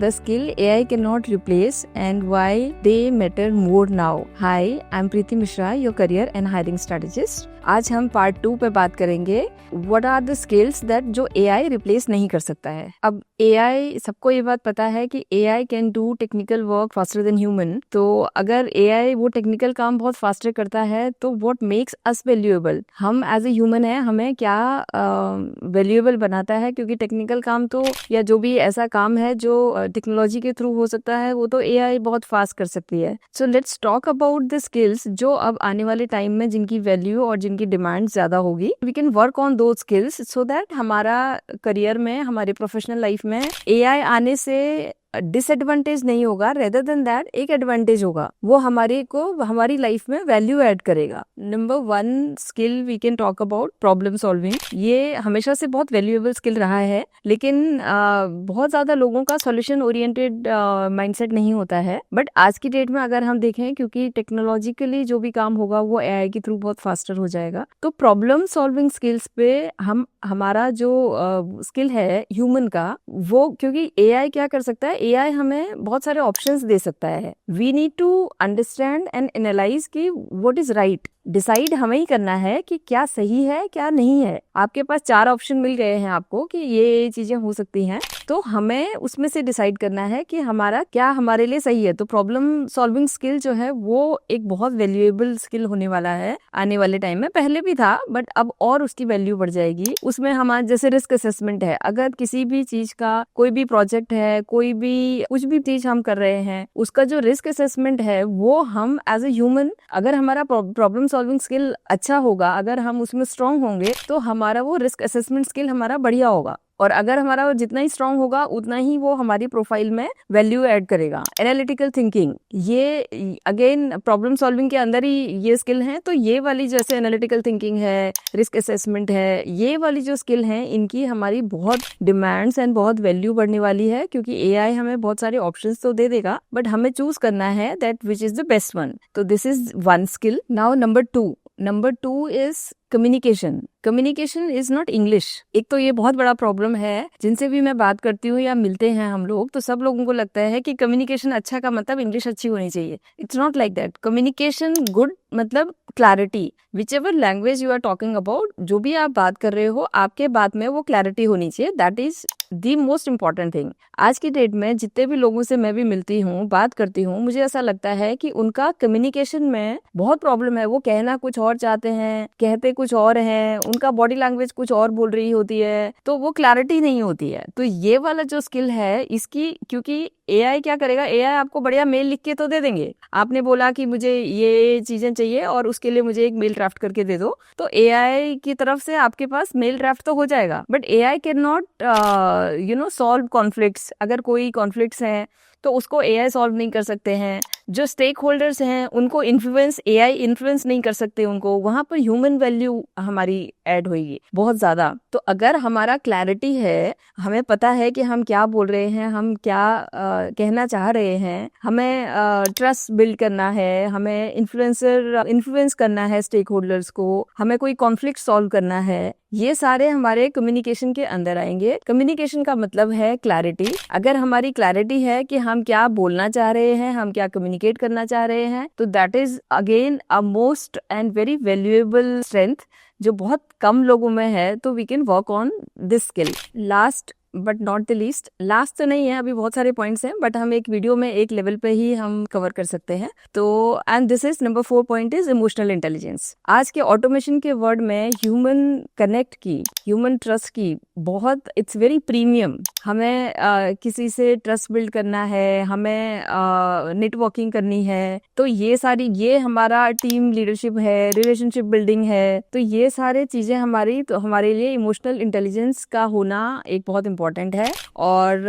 the skill AI cannot replace and why they matter more now. Hi, I'm Preeti Mishra, your career and hiring strategist. आज हम part 2 पे बात करेंगे What are the skills that जो AI replace नहीं कर सकता है. अब AI, सबको ये बात पता है कि AI can do technical work faster than human. तो अगर AI वो टेक्निकल काम बहुत फास्टर करता है तो व्हाट मेक्स अस वैल्यूएबल, हम एज ए ह्यूमन है, हमें क्या वैल्यूएबल बनाता है, क्योंकि टेक्निकल काम तो या जो भी ऐसा काम है जो टेक्नोलॉजी के थ्रू हो सकता है वो तो AI बहुत फास्ट कर सकती है. So let's talk about the skills जो अब आने वाले टाइम में जिनकी वैल्यू और जिनकी डिमांड ज्यादा होगी. वी कैन वर्क ऑन दो स्किल्स सो दैट हमारा करियर में, हमारे प्रोफेशनल लाइफ में AI आने से डिसएडवांटेज नहीं होगा, रेदर देन दैट एक एडवांटेज होगा. वो हमारी लाइफ में वैल्यू ऐड करेगा. Number 1 skill we can talk about problem solving. ये हमेशा से बहुत वैल्यूएबल स्किल रहा है, लेकिन बहुत ज्यादा लोगों का सॉल्यूशन ओरिएंटेड माइंडसेट नहीं होता है. बट आज की डेट में अगर हम देखें, क्योंकि टेक्नोलॉजिकली जो भी काम होगा वो AI के थ्रू बहुत फास्टर हो जाएगा, तो प्रॉब्लम सॉल्विंग स्किल्स पे हमारा जो स्किल है ह्यूमन का, वो क्योंकि AI क्या कर सकता है, AI हमें बहुत सारे ऑप्शंस दे सकता है. We need to understand and analyse कि व्हाट इज राइट. डिसाइड हमें ही करना है कि क्या सही है क्या नहीं है. आपके पास 4 ऑप्शन मिल गए हैं आपको कि ये चीजें हो सकती हैं, तो हमें उसमें से डिसाइड करना है कि हमारा क्या हमारे लिए सही है. तो प्रॉब्लम सॉल्विंग स्किल जो है वो एक बहुत वैल्यूएबल स्किल होने वाला है आने वाले टाइम में. पहले भी था बट अब और उसकी वैल्यू बढ़ जाएगी. उसमें हमारा जैसे रिस्क असेसमेंट है, अगर किसी भी चीज का कोई भी प्रोजेक्ट है, कोई भी कुछ भी चीज हम कर रहे हैं, उसका जो रिस्क असेसमेंट है वो हम एज ए ह्यूमन, अगर हमारा प्रॉब्लम सॉल्विंग स्किल अच्छा होगा, अगर हम उसमें स्ट्रांग होंगे, तो हमारा वो रिस्क असेसमेंट स्किल हमारा बढ़िया होगा. और अगर हमारा जितना ही स्ट्रांग होगा उतना ही वो हमारी प्रोफाइल में वैल्यू ऐड करेगा. एनालिटिकल थिंकिंग, ये अगेन प्रॉब्लम सॉल्विंग के अंदर ही ये स्किल है. तो ये वाली जैसे एनालिटिकल थिंकिंग है, रिस्क असेसमेंट है, ये वाली जो स्किल है, इनकी हमारी बहुत डिमांड्स एंड बहुत वैल्यू बढ़ने वाली है, क्योंकि AI हमें बहुत सारे ऑप्शंस तो दे देगा, बट हमें चूज करना है that which is the best one. तो this is 1 skill. Now number 2 is communication. Communication is not English. एक तो ये बहुत बड़ा प्रॉब्लम है. जिनसे भी मैं बात करती हूँ या मिलते हैं हम लोग, तो सब लोगों को लगता है कि कम्युनिकेशन अच्छा का मतलब इंग्लिश अच्छी होनी चाहिए. It's not like that. Communication good मतलब clarity. Whichever language you are talking about, जो भी आप बात कर रहे हो, आपके बात में वो क्लैरिटी होनी चाहिए. That is the most important thing. आज की डेट में जितने भी लोगों से मैं भी मिलती हूँ, बात करती हूँ, मुझे ऐसा लगता है कि उनका कम्युनिकेशन में बहुत प्रॉब्लम है. वो कहना कुछ और चाहते हैं, कहते कुछ और हैं, उनका बॉडी लैंग्वेज कुछ और बोल रही होती है, तो वो क्लैरिटी नहीं होती है. तो ये वाला जो स्किल है इसकी, क्योंकि AI क्या करेगा, AI आपको बढ़िया मेल लिख के तो दे देंगे. आपने बोला कि मुझे ये चीजें चाहिए और उसके लिए मुझे एक मेल ड्राफ्ट करके दे दो, तो AI की तरफ से आपके पास मेल ड्राफ्ट तो हो जाएगा. But AI can not solve conflicts. अगर कोई कॉन्फ्लिक्ट्स हैं तो उसको AI सॉल्व नहीं कर सकते हैं. जो स्टेक होल्डर्स हैं उनको AI इन्फ्लुएंस नहीं कर सकते उनको. वहां पर ह्यूमन वैल्यू हमारी ऐड होगी बहुत ज्यादा. तो अगर हमारा क्लैरिटी है, हमें पता है कि हम क्या बोल रहे हैं, हम क्या कहना चाह रहे हैं, हमें ट्रस्ट बिल्ड करना है, हमें इन्फ्लुएंस करना है स्टेक होल्डर्स को, हमें कोई कॉन्फ्लिक्ट सॉल्व करना है, ये सारे हमारे कम्युनिकेशन के अंदर आएंगे. कम्युनिकेशन का मतलब है क्लैरिटी. अगर हमारी क्लैरिटी है कि हम क्या बोलना चाह रहे हैं, हम क्या कम्युनिकेट करना चाह रहे हैं, तो that is again a most and very valuable strength जो बहुत कम लोगों में है. तो we can work on this skill. Last but not the least, last तो नहीं है, अभी बहुत सारे पॉइंट्स हैं, बट हम एक वीडियो में एक लेवल पे ही हम कवर कर सकते हैं. तो and this is number 4 point is emotional intelligence. आज के ऑटोमेशन के वर्ल्ड में ह्यूमन कनेक्ट की, ह्यूमन ट्रस्ट की बहुत, इट्स वेरी प्रीमियम. हमें किसी से ट्रस्ट बिल्ड करना है, हमें नेटवर्किंग करनी है, तो ये हमारा टीम लीडरशिप है, रिलेशनशिप बिल्डिंग है, तो ये सारे चीजें हमारे लिए इमोशनल इंटेलिजेंस का होना एक बहुत इंपॉर्टेंट है. और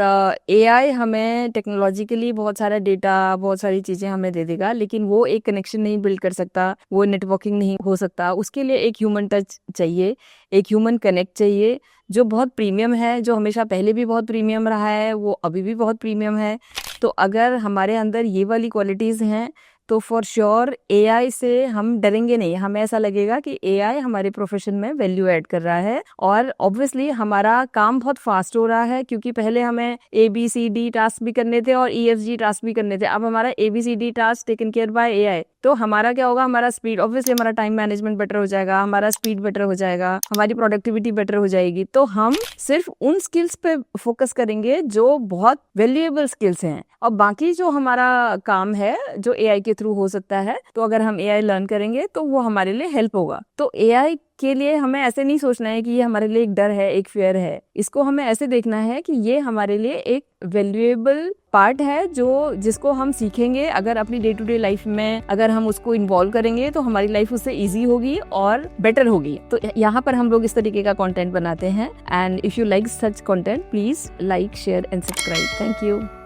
AI हमें टेक्नोलॉजिकली बहुत सारा डेटा, बहुत सारी चीजें हमें दे देगा, लेकिन वो एक कनेक्शन नहीं बिल्ड कर सकता, वो नेटवर्किंग नहीं हो सकता. उसके लिए एक ह्यूमन टच चाहिए, एक ह्यूमन कनेक्ट चाहिए, जो बहुत प्रीमियम है, जो हमेशा पहले भी बहुत प्रीमियम रहा है, वो अभी भी बहुत प्रीमियम है. तो अगर हमारे अंदर ये वाली क्वालिटीज हैं तो फॉर श्योर AI से हम डरेंगे नहीं, हमें ऐसा लगेगा कि AI हमारे प्रोफेशन में वैल्यू ऐड कर रहा है और ऑब्वियसली हमारा काम बहुत फास्ट हो रहा है, क्योंकि पहले हमें ABCD टास्क भी करने थे और EFG टास्क भी करने थे। अब हमारा ABCD task taken care by AI, तो हमारा क्या होगा, हमारा स्पीड, ऑब्वियसली हमारा टाइम मैनेजमेंट बेटर हो जाएगा, हमारा स्पीड बेटर हो जाएगा, हमारी प्रोडक्टिविटी बेटर हो जाएगी। तो हम सिर्फ उन स्किल्स पे फोकस करेंगे जो बहुत वैल्यूएबल स्किल्स हैं, और बाकी जो हमारा काम है जो AI के थ्रू हो सकता है, तो अगर हम AI लर्न करेंगे तो वो हमारे लिए हेल्प होगा। तो AI के लिए हमें ऐसे नहीं सोचना है कि ये हमारे लिए एक डर है, एक फियर है। इसको हमें ऐसे देखना है कि ये हमारे लिए एक वैल्यूएबल पार्ट है जो जिसको हम सीखेंगे। अगर अपनी डे टू डे लाइफ में अगर हम उसको इन्वॉल्व करेंगे तो हमारी लाइफ उससे इजी होगी और बेटर होगी। तो यहाँ पर हम लोग इस तरीके का कंटेंट बनाते हैं। And if you like such content, please like, share and subscribe. Thank you.